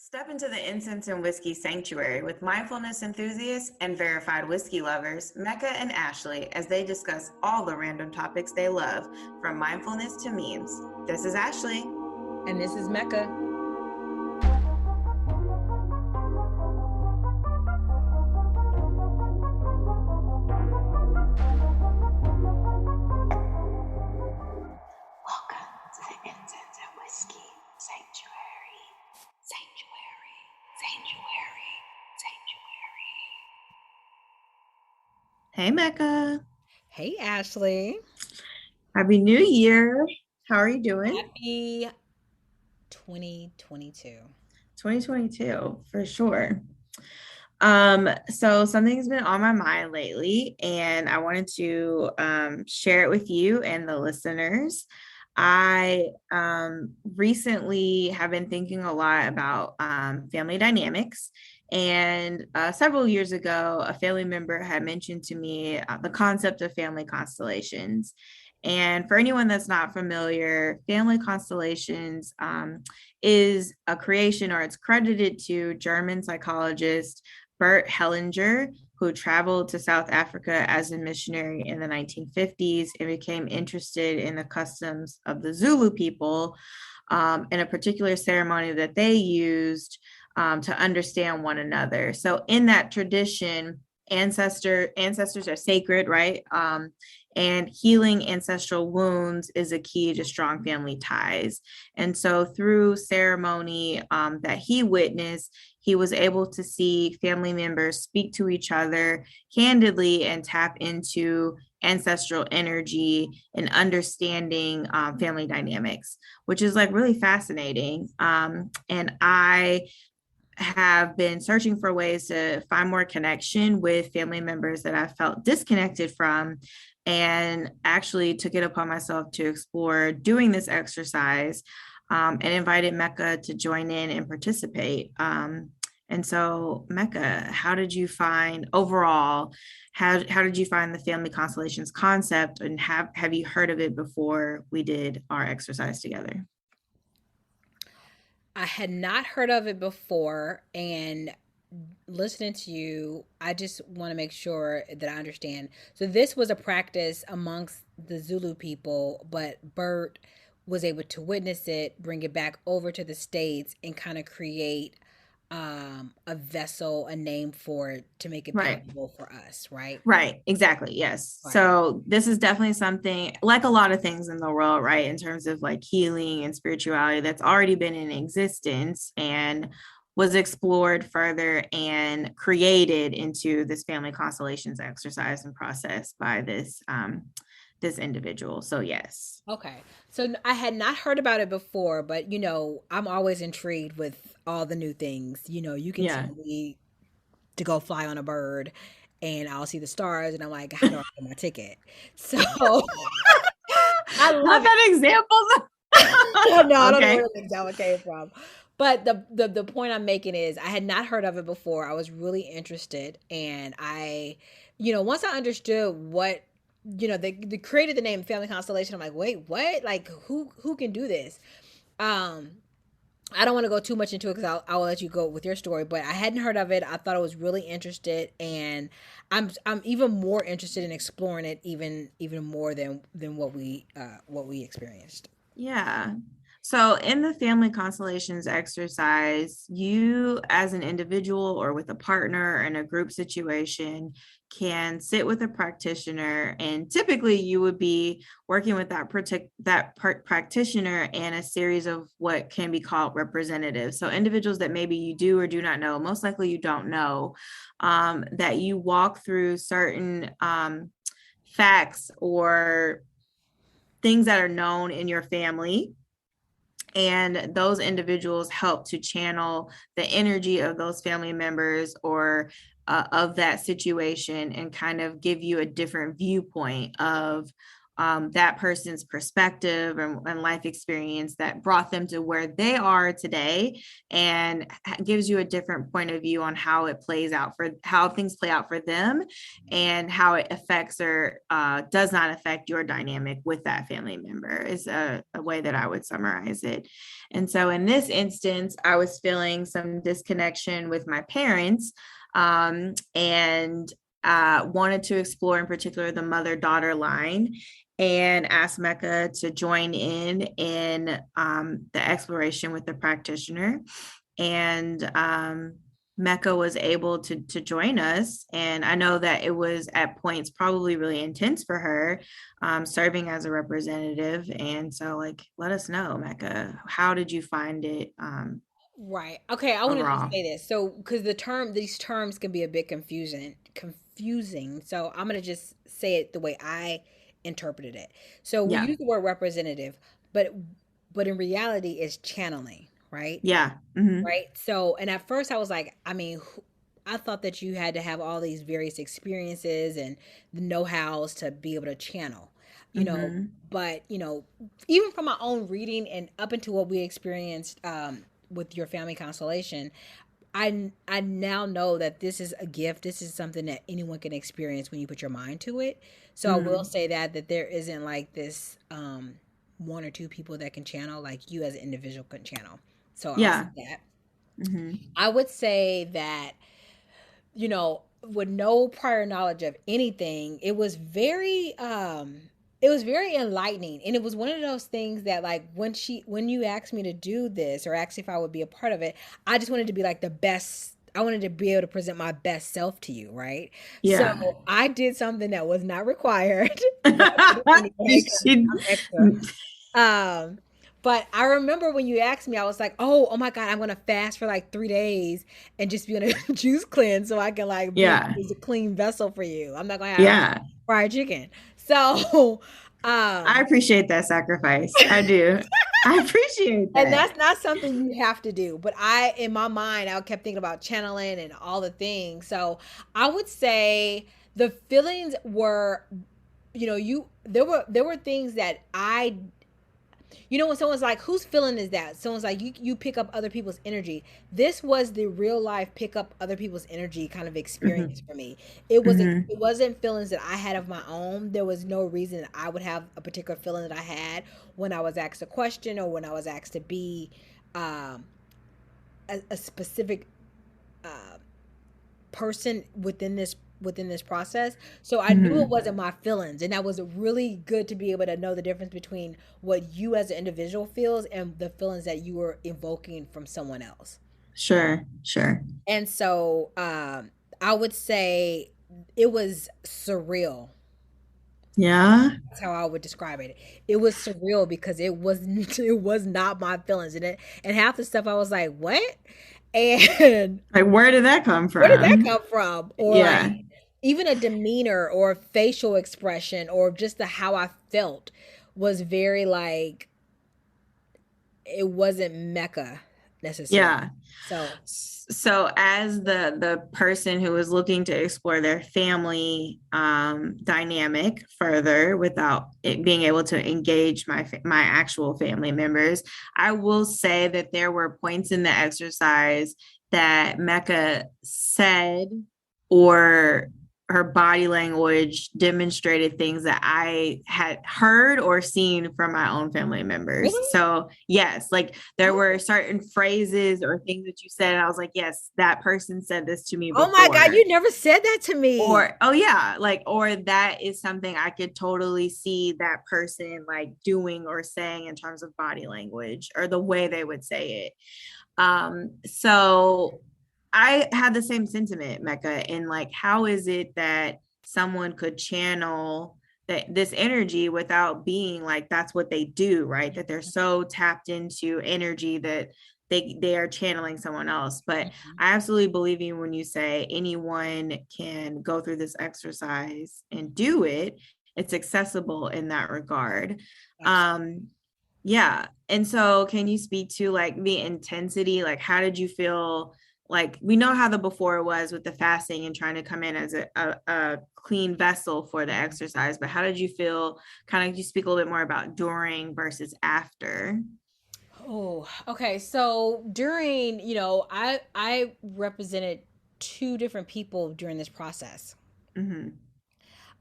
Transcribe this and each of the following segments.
Step into the Incense and Whiskey sanctuary with mindfulness enthusiasts and verified whiskey lovers, Mecca and Ashley, as they discuss all the random topics they love, from mindfulness to memes. This is Ashley. And this is Mecca. Hey, Mecca. Hey, Ashley. Happy New Year. How are you doing? Happy 2022. 2022, for sure. So something's been on my mind lately, and I wanted to share it with you and the listeners. I recently have been thinking a lot about family dynamics. And several years ago, a family member had mentioned to me the concept of family constellations. And for anyone that's not familiar, family constellations is a creation, or it's credited to German psychologist Bert Hellinger, who traveled to South Africa as a missionary in the 1950s and became interested in the customs of the Zulu people in a particular ceremony that they used to understand one another. So in that tradition, ancestors are sacred, right? And healing ancestral wounds is a key to strong family ties. And so through ceremony that he witnessed, he was able to see family members speak to each other candidly and tap into ancestral energy and understanding family dynamics, which is like really fascinating. And I have been searching for ways to find more connection with family members that I felt disconnected from, and actually took it upon myself to explore doing this exercise, and invited Mecca to join in and participate. And so, Mecca, how did you find overall? How did you find the family constellations concept, and have you heard of it before we did our exercise together? I had not heard of it before, and listening to you, I just want to make sure that I understand. So this was a practice amongst the Zulu people, but Bert was able to witness it, bring it back over to the States, and kind of create a vessel, a name for it to make it Right. palatable for us, right? Right, exactly. Yes. Right. So this is definitely something, like a lot of things in the world, right? In terms of like healing and spirituality, that's already been in existence and was explored further and created into this family constellations exercise and process by this individual. So yes. Okay. So I had not heard about it before, but I'm always intrigued with all the new things. You can Yeah. tell me to go fly on a bird and I'll see the stars and I'm like, how do I get my ticket? So I Not love it. that example. No, I don't know Okay. where the example came from. But the point I'm making is I had not heard of it before. I was really interested, and once I understood what they created the name Family Constellation, I'm like, wait, what? Like who can do this? I don't want to go too much into it because I'll let you go with your story, but I hadn't heard of it. I thought I was really interested, and I'm even more interested in exploring it even more than what we experienced. Yeah. So in the family constellations exercise, you as an individual or with a partner in a group situation can sit with a practitioner, and typically you would be working with that practitioner and a series of what can be called representatives. So individuals that maybe you do or do not know, most likely you don't know, that you walk through certain facts or things that are known in your family, and those individuals help to channel the energy of those family members or of that situation, and kind of give you a different viewpoint of that person's perspective and life experience that brought them to where they are today, and gives you a different point of view on how it plays out for how things play out for them, and how it affects or does not affect your dynamic with that family member, is a way that I would summarize it. And so in this instance, I was feeling some disconnection with my parents, and wanted to explore in particular the mother-daughter line, and asked Mecca to join in the exploration with the practitioner. And Mecca was able to join us. And I know that it was at points probably really intense for her, serving as a representative. And so, like, let us know, Mecca, how did you find it Right. Okay, I wanted to overall? say this. So, because these terms can be a bit confusing. So, I'm gonna just say it the way I interpreted it. So, we Yeah. use the word representative, but in reality, it's channeling, right? Yeah. Mm-hmm. Right. So, and at first, I was like, I mean, I thought that you had to have all these various experiences and the know-hows to be able to channel, you know. Mm-hmm. But even from my own reading and up into what we experienced with your family constellation, I now know that this is a gift. This is something that anyone can experience when you put your mind to it. So I will Mm-hmm. say that there isn't like this one or two people that can channel like you as an individual can channel. So I'll say Yeah. that. Mm-hmm. I would say that with no prior knowledge of anything, it was very enlightening. And it was one of those things that, like, when you asked me to do this or asked if I would be a part of it, I just wanted to be like the best. I wanted to be able to present my best self to you, right? So Yeah. I did something that was not required, but I did it anyway because She- I'm extra. Um, but I remember when you asked me, I was like, oh my God, I'm gonna fast for like 3 days and just be on a juice cleanse so I can like be yeah. a clean vessel for you. I'm not gonna have Yeah. fried chicken. So, I um, appreciate that sacrifice. I do. I appreciate and that. that's not something you have to do. But in my mind, I kept thinking about channeling and all the things. So I would say the feelings were, there were things that when someone's like, whose feeling is that? Someone's like, you pick up other people's energy. This was the real life pick up other people's energy kind of Mm-hmm. experience for me. It wasn't Mm-hmm. it wasn't feelings that I had of my own. There was no reason that I would have a particular feeling that I had when I was asked a question or when I was asked to be um, a specific uh, person within this process. So I knew it Mm-hmm. wasn't my feelings, and that was really good to be able to know the difference between what you as an individual feels and the feelings that you were evoking from someone else. Sure. Sure. And so I would say it was surreal. Yeah. That's how I would describe it. It was surreal because it was not my feelings, and half the stuff I was like, what? And Like, where did that come where did that from? come from? Or like Yeah. even a demeanor or a facial expression or just the how I felt was very like it wasn't Mecca necessarily. Yeah. So So as the person who is looking to explore their family dynamic further without it being able to engage my actual family members, I will say that there were points in the exercise that Mecca said, or her body language demonstrated things that I had heard or seen from my own family members. really? So, yes, like there were Oh, certain phrases or things that you said, and I was like, yes, that person said this to me oh my God, before. you never said that to me. Or, oh, yeah, like, or that is something I could totally see that person like doing or saying in terms of body language or the way they would say it. So I had the same sentiment, Mecca, in like, how is it that someone could channel that this energy without being like that's what they do, right? That they're so tapped into energy that they are channeling someone else. But Mhm. I absolutely believe you when you say anyone can go through this exercise and do it. It's accessible in that regard. Absolutely. Um, yeah. And so can you speak to like the intensity? Like, how did you feel like we know how the before was with the fasting and trying to come in as a clean vessel for the exercise, but how did you feel? Kind of, you speak a little bit more about during versus after. Oh, okay. So during, I represented two different people during this process. Mm-hmm.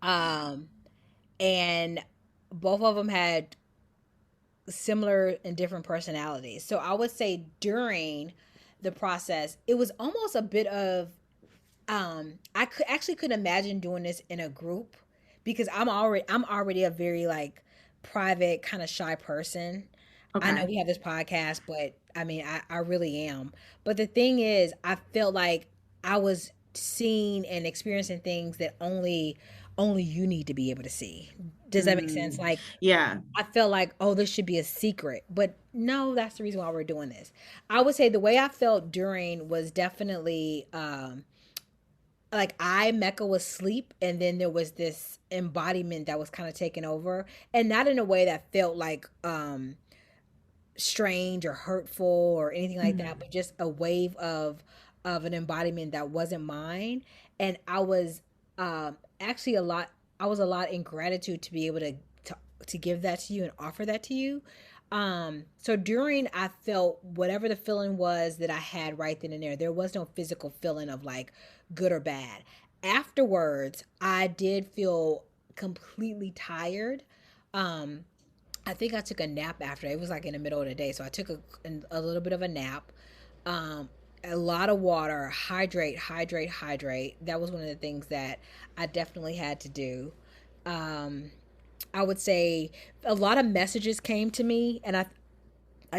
Um, and both of them had similar and different personalities. So I would say during the process, it was almost a bit of I could imagine doing this in a group because I'm already a very like private kind of shy person. I know Okay. we have this podcast, but I mean I really am. But the thing is, I felt like I was seeing and experiencing things that only you need to be able to see. Does that make sense? Mm, Like yeah. I felt like, oh, this should be a secret. But no, that's the reason why we're doing this. I would say the way I felt during was definitely like Mecca was sleep, and then there was this embodiment that was kind of taking over, and not in a way that felt like strange or hurtful or anything like that, Mhm. but just a wave of an embodiment that wasn't mine. And I was actually a lot I was a lot in gratitude to be able to give that to you and offer that to you. So during, I felt whatever the feeling was that I had right then and there. There was no physical feeling of like good or bad. Afterwards, I did feel completely tired. Um, I think I took a nap after. It was like in the middle of the day, so I took a little bit of a nap. Um, a lot of water, hydrate, hydrate, hydrate. That was one of the things that I definitely had to do. Um, I would say a lot of messages came to me, and I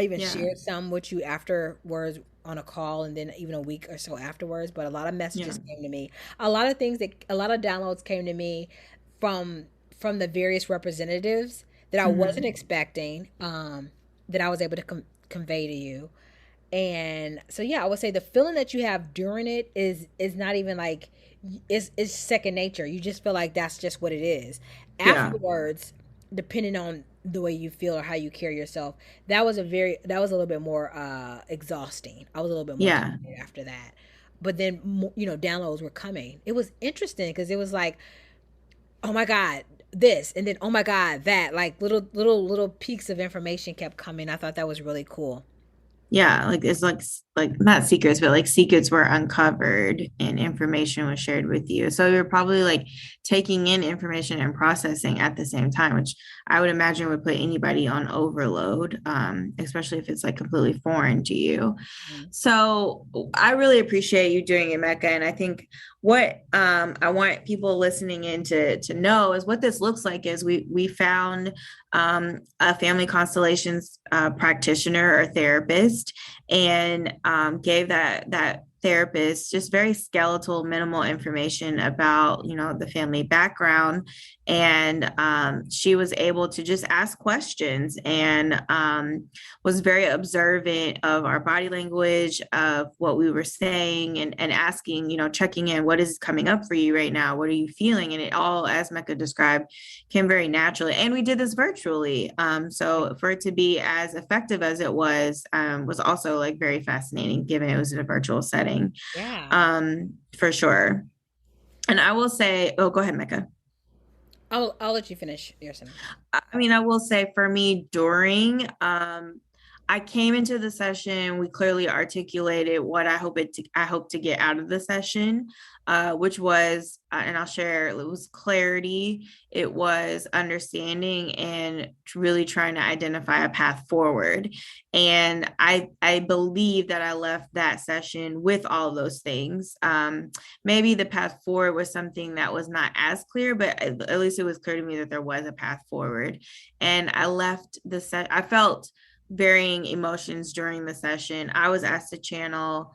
even Yeah. shared some with you afterwards on a call, and then even a week or so afterwards. But a lot of Yeah. messages came to me. A lot of downloads came to me from from the various representatives that I wasn't Hmm. expecting. That I was able to convey to you. And so yeah, I would say the feeling that you have during it is not even like it's second nature. You just feel like that's just what it is. Yeah. Afterwards, depending on the way you feel or how you carry yourself, that was a little bit more exhausting. I was a little bit more Yeah. tired after that. But then downloads were coming. It was interesting because it was like, oh my god, this, and then oh my god, that, like little peaks of information kept coming. I thought that was really cool. Yeah, like it's like not secrets, but like secrets were uncovered and information was shared with you. So you're probably like taking in information and processing at the same time, which I would imagine would put anybody on overload, especially if it's like completely foreign to you. Mhm. So I really appreciate you doing it, Mecca. And I think what I want people listening in to know is what this looks like is we found a family constellations practitioner or therapist, and gave that therapist just very skeletal, minimal information about the family background, and she was able to just ask questions and was very observant of our body language, of what we were saying, and asking, checking in, what is coming up for you right now? What are you feeling? And it all, as Mecca described, came very naturally. And we did this virtually. So for it to be as effective as it was also like very fascinating, given it was in a virtual setting, Yeah. for sure. And I will say, oh, go ahead, Mecca. I'll let you finish your sentence. I mean, I will say for me during, I came into the session, we clearly articulated what I hope to get out of the session, which was, and I'll share, it was clarity, it was understanding, and really trying to identify a path forward. And I believe that I left that session with all those things. Maybe the path forward was something that was not as clear, but at least it was clear to me that there was a path forward. And I left the set. I felt varying emotions during the session. I was asked to channel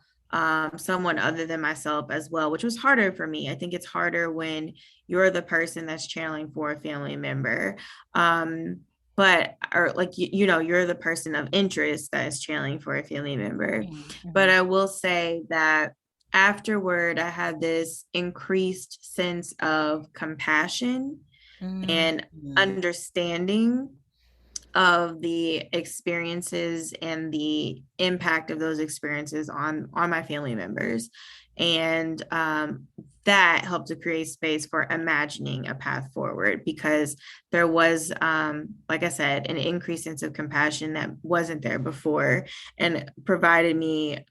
someone other than myself as well, which was harder for me. I think it's harder when you're the person that's channeling for a family member. But or like you're the person of interest that is channeling for a family member. But Mm-hmm. I will say that afterward I had this increased sense of compassion and Mm-hmm. understanding of the experiences and the impact of those experiences on my family members. And that helped to create space for imagining a path forward, because there was, like I said, an increased sense of compassion that wasn't there before, and provided me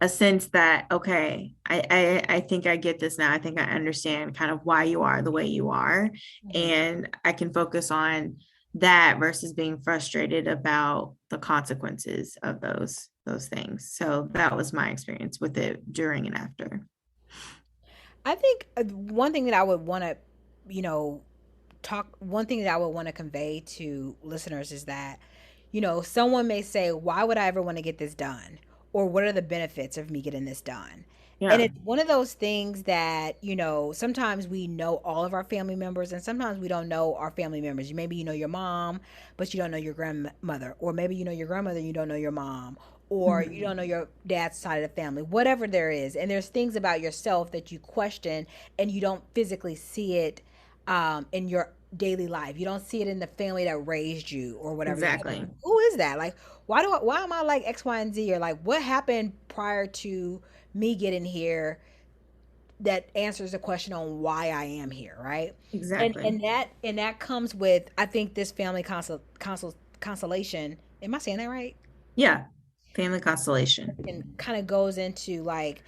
a sense that, okay, I think I get this now. I think I understand kind of why you are the way you are. Mhm. And I can focus on that versus being frustrated about the consequences of those things. So that was my experience with it during and after. I think one thing that I would want to, you know, one thing that I would want to convey to listeners is that, someone may say, why would I ever want to get this done? Or what are the benefits of me getting this done? And Yeah. it's one of those things that, sometimes we know all of our family members and sometimes we don't know our family members. Maybe you know your mom, but you don't know your grandmother. Or maybe you know your grandmother, you don't know your mom. Or you don't Mhm. know your dad's side of the family, whatever there is. And there's things about yourself that you question and you don't physically see it in your daily life. You don't see it in the family that raised you or whatever. You're like, Exactly. who is that? Like, why am I like X, Y, and Z? Or like, what happened prior to me getting here that answers the question on why I am here, right? And Exactly. that comes with, I think, this family constellation. Am I saying that right? Yeah. Family constellation. And kind of goes into like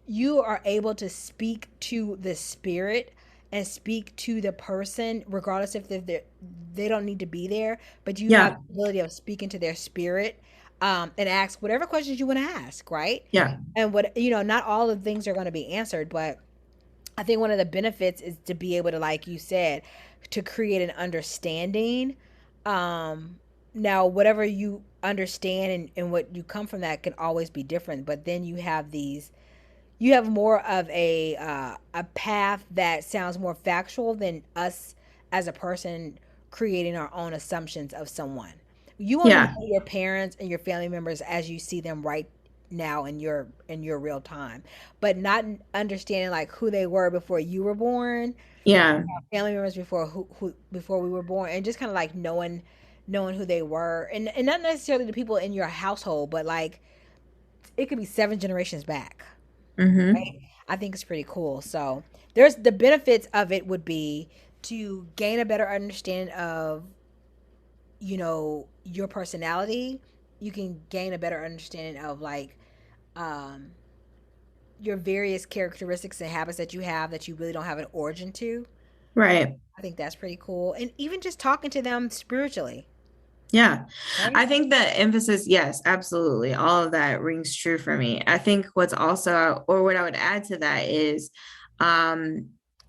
you are able to speak to the spirit and speak to the person regardless if they don't need to be there, but you have Yeah. the ability of speaking to their spirit, and ask whatever questions you want to ask, right? Yeah. And what, not all of the things are going to be answered, but I think one of the benefits is to be able to, like you said, to create an understanding. Now, whatever you understand and what you come from that can always be different. But then you have more of a path that sounds more factual than us as a person creating our own assumptions of someone. You only Yeah. know your parents and your family members as you see them right now in your real time, but not understanding like who they were before you were born, Yeah. family members before who before we were born, and just kind of like knowing who they were, and not necessarily the people in your household, but like it could be 7 generations back, Mm-hmm. right? I think it's pretty cool. So there's the benefits of it would be to gain a better understanding of, your personality. You can gain a better understanding of like um your various characteristics and habits that you have that you really don't have an origin to. Right. I think that's pretty cool. And even just talking to them spiritually, Yeah. right? I think the emphasis, yes, absolutely. All of that rings true for me. I think what's also, or what I would add to that is,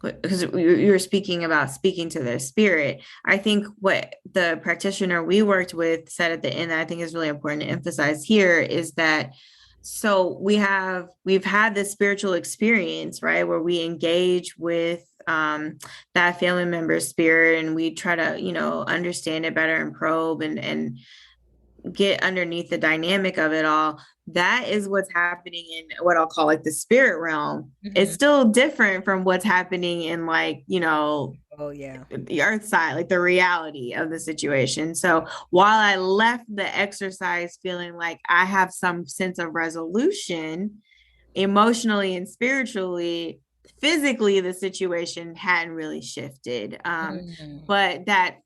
because you were speaking about speaking to their spirit. I think what the practitioner we worked with said at the end that I think is really important to emphasize here is that, so we've had this spiritual experience, right, where we engage with that family member's spirit, and we try to, understand it better and probe and get underneath the dynamic of it all. That is what's happening in what I'll call like the spirit realm. It's Hmm. still different from what's happening in, like, Oh yeah. the earth side, like the reality of the situation. So while I left the exercise feeling like I have some sense of resolution emotionally and spiritually, physically the situation hadn't really shifted. Mm. But that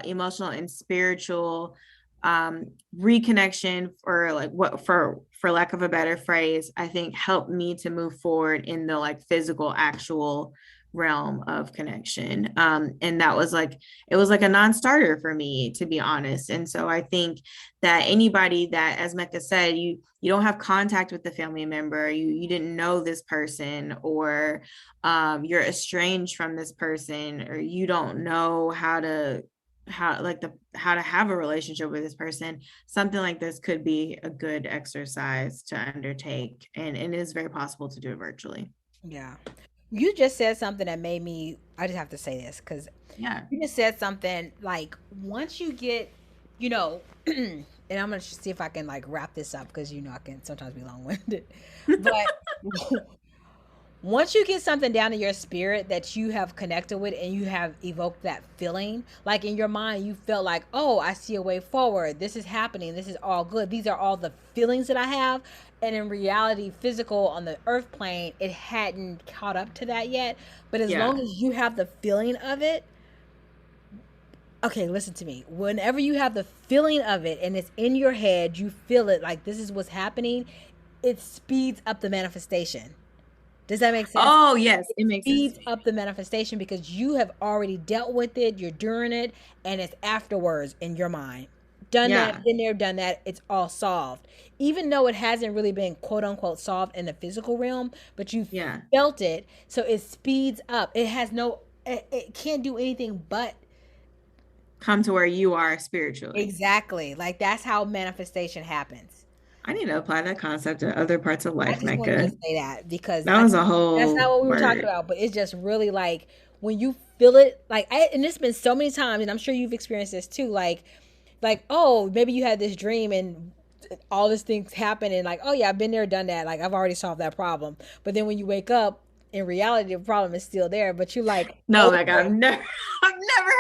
emotional and spiritual reconnection, or like what, for lack of a better phrase, I think helped me to move forward in the like physical actual realm of connection. And that was like, it was like a non-starter for me, to be honest. And so I think that anybody that, as Mecca said, you don't have contact with the family member, you didn't know this person, or you're estranged from this person, or you don't know how to have a relationship with this person, something like this could be a good exercise to undertake, and it is very possible to do it virtually. Yeah. You just said something that made me, I just have to say this because Yeah. you just said something like once you get, and I'm going to see if I can like wrap this up because, I can sometimes be long winded. But once you get something down in your spirit that you have connected with and you have evoked that feeling, like in your mind, you felt like, oh, I see a way forward. This is happening. This is all good. These are all the feelings that I have. And in reality, physical on the earth plane, it hadn't caught up to that yet. But as long as you have the feeling of it, okay, listen to me. Whenever you have the feeling of it and it's in your head, you feel it like this is what's happening, it speeds up the manifestation. Does that make sense? Oh, yes, it makes sense. Speeds up the manifestation because you have already dealt with it, you're doing it, and it's afterwards in your mind. Done that, been there, done that, it's all solved. Even though it hasn't really been quote unquote solved in the physical realm, but you felt it, so it speeds up. It has it can't do anything but come to where you are spiritually. Exactly. Like that's how manifestation happens. I need to apply that concept to other parts of life, I just Mecca. wanted to say that because that was a whole. That's not what we were talking about, but it's just really like when you feel it, like, and it's been so many times, and I'm sure you've experienced this too. Like, oh, maybe you had this dream and all these things happen, and like, oh yeah, I've been there, done that. Like, I've already solved that problem. But then when you wake up, in reality, the problem is still there. But you're like, no, like I've never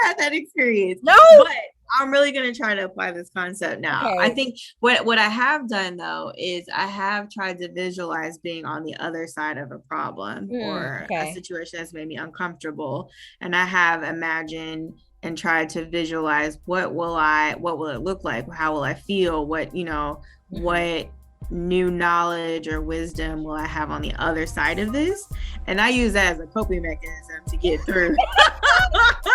had that experience. No, but I'm really going to try to apply this concept now. Okay. I think what I have done though, is I have tried to visualize being on the other side of a problem or a situation that's made me uncomfortable. And I have imagined and tried to visualize what will it look like? How will I feel? What new knowledge or wisdom will I have on the other side of this? And I use that as a coping mechanism to get through.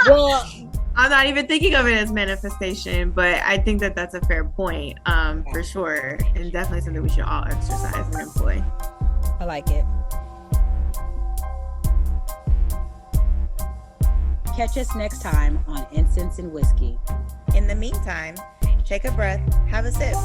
Well, I'm not even thinking of it as manifestation, but I think that that's a fair point, for sure, and definitely something we should all exercise and employ. I like it. Catch us next time on Incense and Whiskey. In the meantime, take a breath, have a sip.